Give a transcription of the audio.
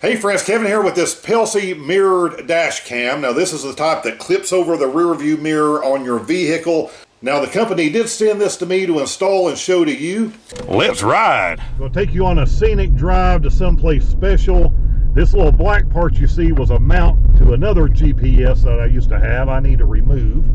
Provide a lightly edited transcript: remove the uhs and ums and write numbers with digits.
Hey friends, Kevin here with this Pelsee mirrored dash cam. Now this is the type that clips over the rear view mirror on your vehicle. Now the company did send this to me to install and show to you. Let's ride. We'll take you on a scenic drive to someplace special. This little black part you see was a mount to another GPS that I used to have I need to remove.